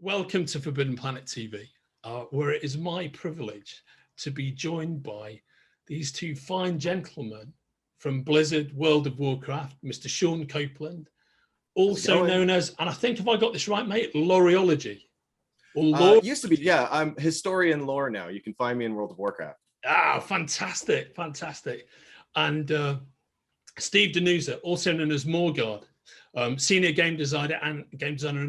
Welcome to Forbidden Planet TV, where it is my privilege to be joined by these two fine gentlemen from Blizzard World of Warcraft, Mr. Sean Copeland, also known as, and I think if I got this right, mate, Loreology. Used to be, yeah, I'm historian lore now. You can find me in World of Warcraft. Ah, fantastic, fantastic. And Steve Danuser, also known as Moorgard, senior game designer and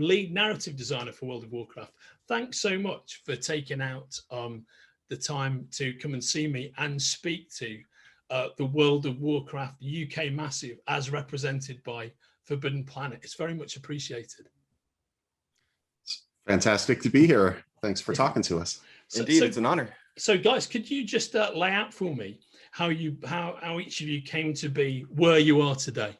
lead narrative designer for World of Warcraft. Thanks so much for taking out the time to come and see me and speak to the World of Warcraft UK Massive as represented by Forbidden Planet. It's very much appreciated. It's fantastic to be here. Thanks for talking to us. Indeed, it's an honor. So guys, could you just lay out for me how each of you came to be where you are today?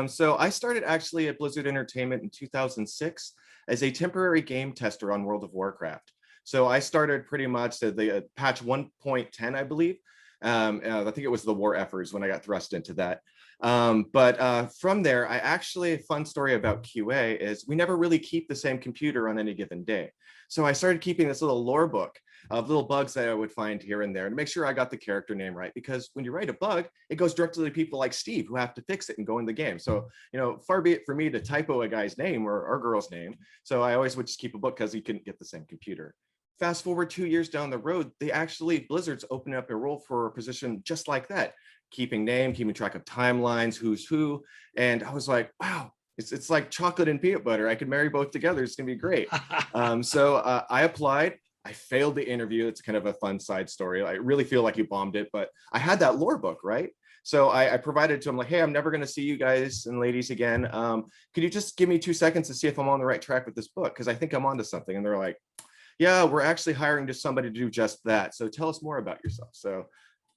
So I started actually at Blizzard Entertainment in 2006 as a temporary game tester on World of Warcraft. So I started pretty much at the patch 1.10, I believe. I think it was the war efforts when I got thrust into that. But from there, a fun story about QA is we never really keep the same computer on any given day. So I started keeping this little lore book of little bugs that I would find here and there and make sure I got the character name right, because when you write a bug, it goes directly to people like Steve who have to fix it and go in the game. So, far be it for me to typo a guy's name or girl's name. So I always would just keep a book because you couldn't get the same computer. Fast forward 2 years down the road, Blizzard's opening up a role for a position just like that, keeping track of timelines, who's who. And I was like, wow, it's like chocolate and peanut butter. I could marry both together. It's gonna be great. So I applied. I failed the interview. It's kind of a fun side story. I really feel like you bombed it, but I had that lore book, right? So I provided to him like, hey, I'm never going to see you guys and ladies again. Could you just give me 2 seconds to see if I'm on the right track with this book? Because I think I'm onto something. And they're like, yeah, we're actually hiring just somebody to do just that. So tell us more about yourself. So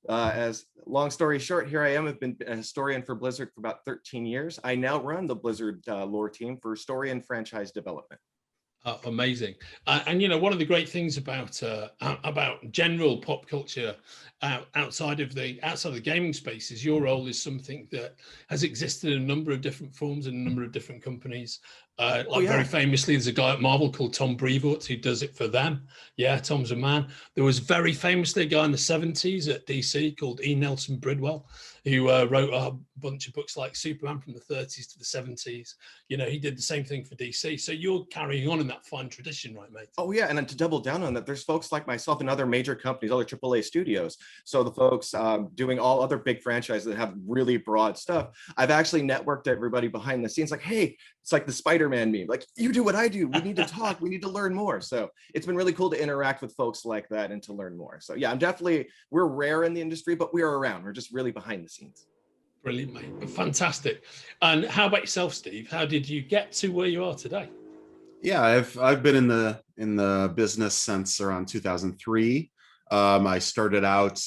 as long story short, here I am. I've been a historian for Blizzard for about 13 years. I now run the Blizzard lore team for story and franchise development. Amazing. And one of the great things about general pop culture outside of the gaming space is your role is something that has existed in a number of different forms in a number of different companies. Very famously, there's a guy at Marvel called Tom Brevoort who does it for them. Yeah, Tom's a man. There was very famously a guy in the 70s at DC called E. Nelson Bridwell, who wrote a bunch of books like Superman from the 30s to the 70s. He did the same thing for DC. So you're carrying on in that fine tradition, right, mate? Oh, yeah. And then to double down on that, there's folks like myself and other major companies, other AAA studios. So the folks doing all other big franchises that have really broad stuff. I've actually networked everybody behind the scenes like, hey, it's like the Spider-Man meme. Like, you do what I do. We need to talk. We need to learn more. So it's been really cool to interact with folks like that and to learn more. So yeah, we're rare in the industry, but we are around. We're just really behind the scenes. Brilliant, mate. Fantastic. And how about yourself, Steve? How did you get to where you are today? Yeah, I've been in the business since around 2003. I started out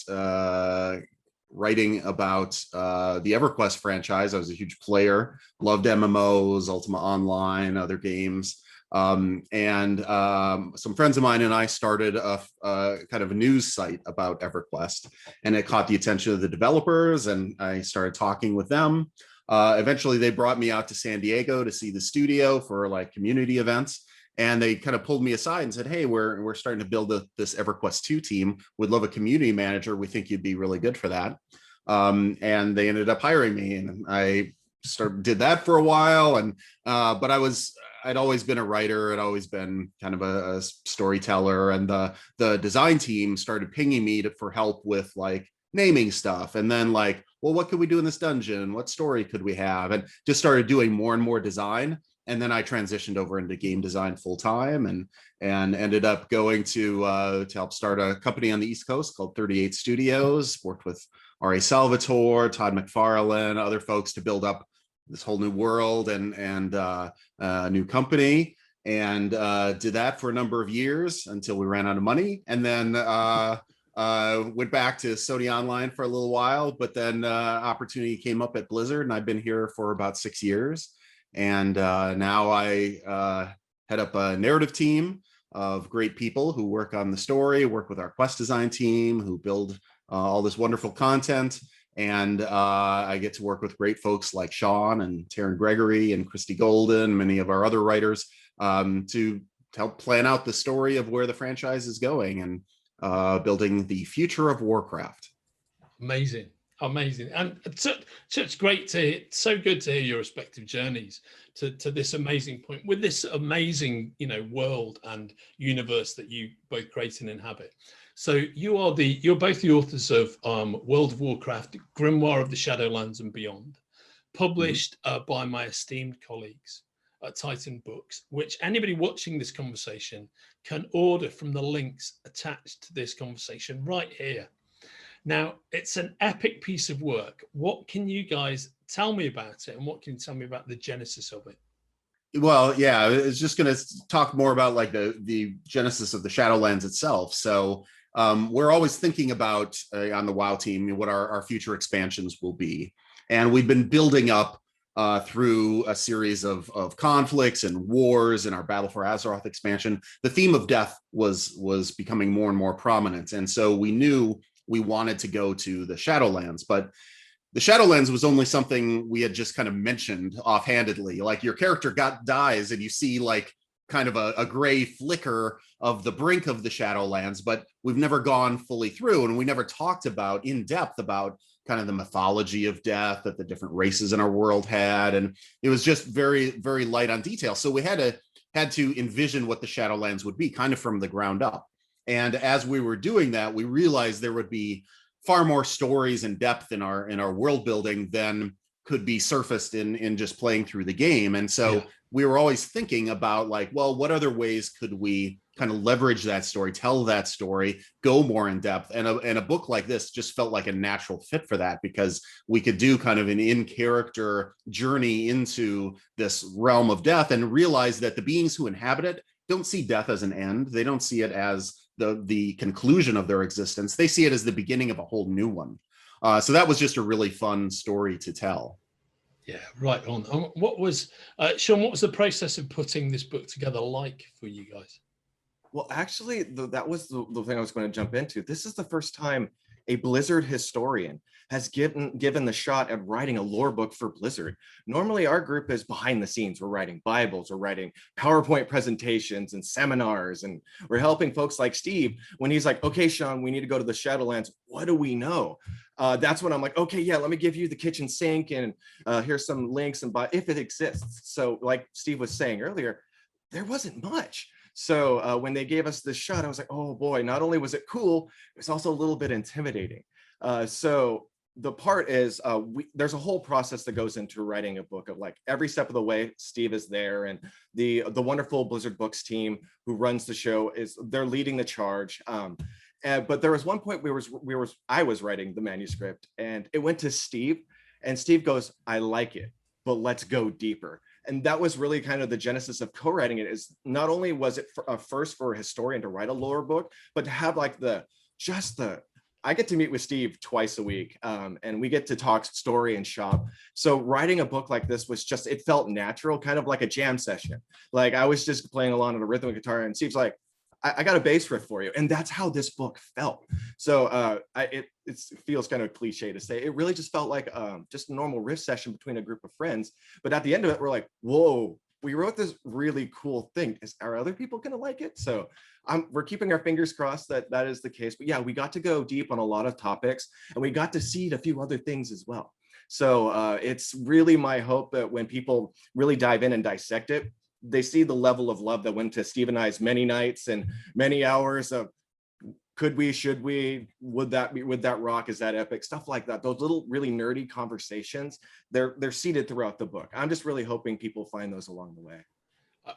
writing about the EverQuest franchise. I was a huge player, loved MMOs, Ultima Online, other games. Some friends of mine and I started a kind of a news site about EverQuest, and it caught the attention of the developers, and I started talking with them. Eventually, they brought me out to San Diego to see the studio for like community events. And they kind of pulled me aside and said, hey, we're starting to build this EverQuest 2 team. We'd love a community manager. We think you'd be really good for that. And they ended up hiring me, and I did that for a while. And but I'd always been a writer. I'd always been kind of a storyteller. And the design team started pinging me for help with like naming stuff. And then like, well, what could we do in this dungeon? What story could we have? And just started doing more and more design. And then I transitioned over into game design full time, and ended up going to help start a company on the East Coast called 38 Studios. Worked with R.A. Salvatore, Todd McFarlane, other folks to build up this whole new world and a new company, and did that for a number of years until we ran out of money, and then went back to Sony Online for a little while. But then opportunity came up at Blizzard, and I've been here for about 6 years. And now I head up a narrative team of great people who work on the story, work with our quest design team, who build all this wonderful content. And I get to work with great folks like Sean and Taryn Gregory and Christy Golden, many of our other writers, to help plan out the story of where the franchise is going and building the future of Warcraft. Amazing. Amazing. And it's great to hear, so good to hear your respective journeys to this amazing point with this amazing, world and universe that you both create and inhabit. So you're both the authors of World of Warcraft, Grimoire of the Shadowlands and Beyond, published by my esteemed colleagues at Titan Books, which anybody watching this conversation can order from the links attached to this conversation right here. Now, it's an epic piece of work. What can you guys tell me about it, and what can you tell me about the genesis of it? Well, yeah, I was just going to talk more about like the genesis of the Shadowlands itself. So we're always thinking about on the WoW team what our future expansions will be, and we've been building up through a series of conflicts and wars in our Battle for Azeroth expansion. The theme of death was becoming more and more prominent, and so we knew we wanted to go to the Shadowlands, but the Shadowlands was only something we had just kind of mentioned offhandedly. Like your character dies and you see like kind of a gray flicker of the brink of the Shadowlands, but we've never gone fully through, and we never talked about in depth about kind of the mythology of death that the different races in our world had. And it was just very, very light on detail. So we had to envision what the Shadowlands would be kind of from the ground up. And as we were doing that, we realized there would be far more stories and depth in our world building than could be surfaced in just playing through the game. And so we were always thinking about like, well, what other ways could we kind of leverage that story, tell that story, go more in depth? And a book like this just felt like a natural fit for that, because we could do kind of an in-character journey into this realm of death and realize that the beings who inhabit it don't see death as an end. They don't see it as the conclusion of their existence. They see it as the beginning of a whole new one. So that was just a really fun story to tell. Yeah, right on. What was, Sean, what was the process of putting this book together like for you guys? Well, actually, that was the thing I was going to jump into. This is the first time a Blizzard historian has given the shot at writing a lore book for Blizzard. Normally, our group is behind the scenes. We're writing Bibles, we're writing PowerPoint presentations and seminars, and we're helping folks like Steve when he's like, okay, Sean, we need to go to the Shadowlands. What do we know? That's when I'm like, okay, yeah, let me give you the kitchen sink, and here's some links, and if it exists. So like Steve was saying earlier, there wasn't much. So when they gave us this shot, I was like, oh boy, not only was it cool, it was also a little bit intimidating. So the part is there's a whole process that goes into writing a book of like every step of the way. Steve is there, and the wonderful Blizzard Books team who runs the show they're leading the charge. But there was one point I was writing the manuscript, and it went to Steve, and Steve goes, I like it, but let's go deeper. And that was really kind of the genesis of co-writing it. Is not only was it a first for a historian to write a lore book, but to have like I get to meet with Steve twice a week, and we get to talk story and shop. So writing a book like this was it felt natural, kind of like a jam session. Like I was just playing along on a rhythmic guitar, and Steve's like, I got a bass riff for you. And that's how this book felt. So it feels kind of cliche to say. It really just felt like just a normal riff session between a group of friends. But at the end of it, we're like, whoa, we wrote this really cool thing. Are other people going to like it? So we're keeping our fingers crossed that is the case. But yeah, we got to go deep on a lot of topics, and we got to seed a few other things as well. So it's really my hope that when people really dive in and dissect it, they see the level of love that went to Steve and I's many nights and many hours of could we, should we, would that rock, is that epic, stuff like that. Those little really nerdy conversations, they're seeded throughout the book. I'm just really hoping people find those along the way.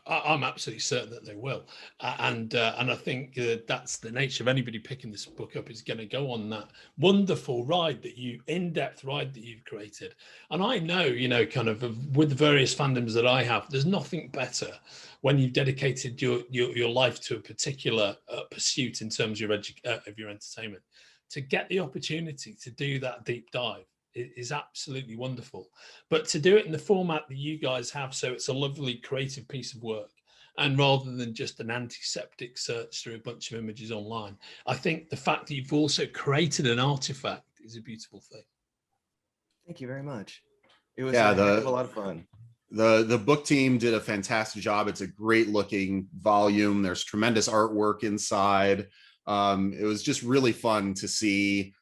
I'm absolutely certain that they will, and I think that's the nature of anybody picking this book up, is going to go on that wonderful ride, in-depth ride that you've created. And I know, kind of with the various fandoms that I have, there's nothing better when you've dedicated your life to a particular pursuit in terms of your entertainment, to get the opportunity to do that deep dive. It is absolutely wonderful, but to do it in the format that you guys have, so it's a lovely creative piece of work, and rather than just an antiseptic search through a bunch of images online, I think the fact that you've also created an artifact is a beautiful thing. Thank you very much. It was a lot of fun. The book team did a fantastic job. It's a great looking volume. There's tremendous artwork inside. It was just really fun to see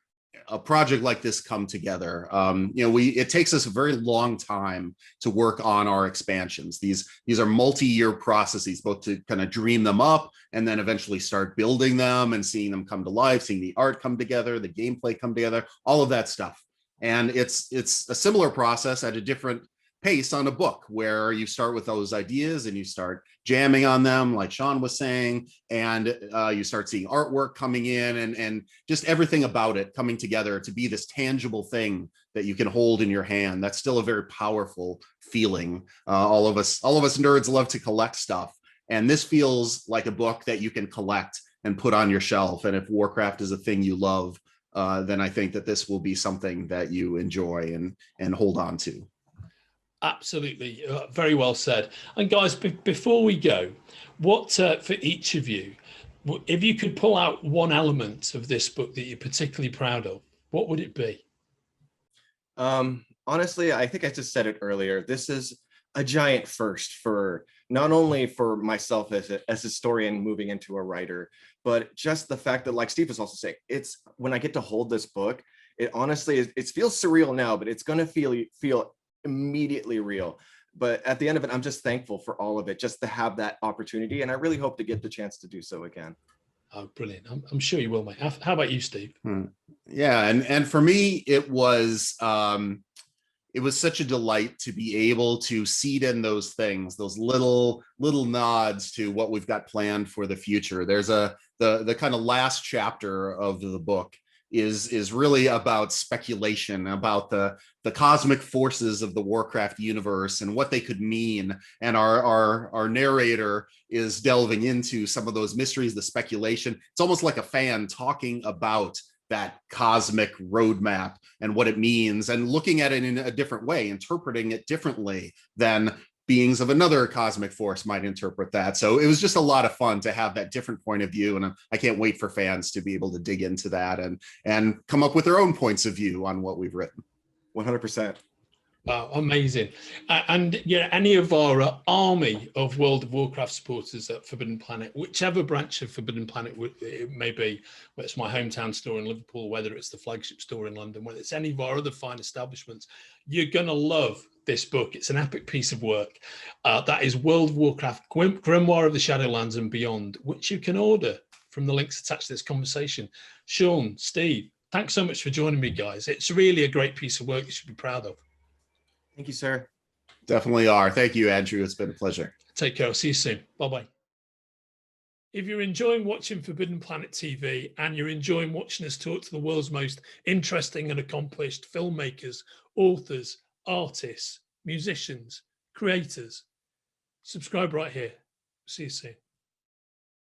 a project like this come together. It takes us a very long time to work on our expansions. These are multi-year processes, both to kind of dream them up and then eventually start building them and seeing them come to life, seeing the art come together, the gameplay come together, all of that stuff. And it's a similar process at a different pace on a book, where you start with those ideas and you start jamming on them, like Sean was saying, and you start seeing artwork coming in and just everything about it coming together to be this tangible thing that you can hold in your hand. That's still a very powerful feeling. All of us nerds love to collect stuff, and this feels like a book that you can collect and put on your shelf. And if Warcraft is a thing you love, then I think that this will be something that you enjoy and hold on to. Absolutely. Very well said. And guys, before we go, what for each of you, if you could pull out one element of this book that you're particularly proud of, what would it be? Honestly, I think I just said it earlier. This is a giant first for not only for myself as a historian moving into a writer, but just the fact that, like Steve was also saying, it's when I get to hold this book, it honestly it feels surreal now, but it's going to feel immediately real. But at the end of it, I'm just thankful for all of it, just to have that opportunity, and I really hope to get the chance to do so again. Oh, brilliant. I'm sure you will, mate. How about you, Steve? Yeah, and for me, it was such a delight to be able to seed in those things, those little nods to what we've got planned for the future. There's the kind of last chapter of the book is really about speculation about the cosmic forces of the Warcraft universe and what they could mean. And our narrator is delving into some of those mysteries, the speculation. It's almost like a fan talking about that cosmic roadmap and what it means, and looking at it in a different way, interpreting it differently than beings of another cosmic force might interpret that. So it was just a lot of fun to have that different point of view, and I can't wait for fans to be able to dig into that and come up with their own points of view on what we've written. 100%. Wow, amazing. And yeah, any of our army of World of Warcraft supporters at Forbidden Planet, whichever branch of Forbidden Planet it may be, whether it's my hometown store in Liverpool, whether it's the flagship store in London, whether it's any of our other fine establishments, you're going to love this book. It's an epic piece of work. That is World of Warcraft, Grimoire of the Shadowlands and Beyond, which you can order from the links attached to this conversation. Sean, Steve, thanks so much for joining me, guys. It's really a great piece of work you should be proud of. Thank you, sir. Definitely are. Thank you, Andrew. It's been a pleasure. Take care. I'll see you soon. Bye-bye. If you're enjoying watching Forbidden Planet TV and you're enjoying watching us talk to the world's most interesting and accomplished filmmakers, authors, artists, musicians, creators, subscribe right here. See you soon.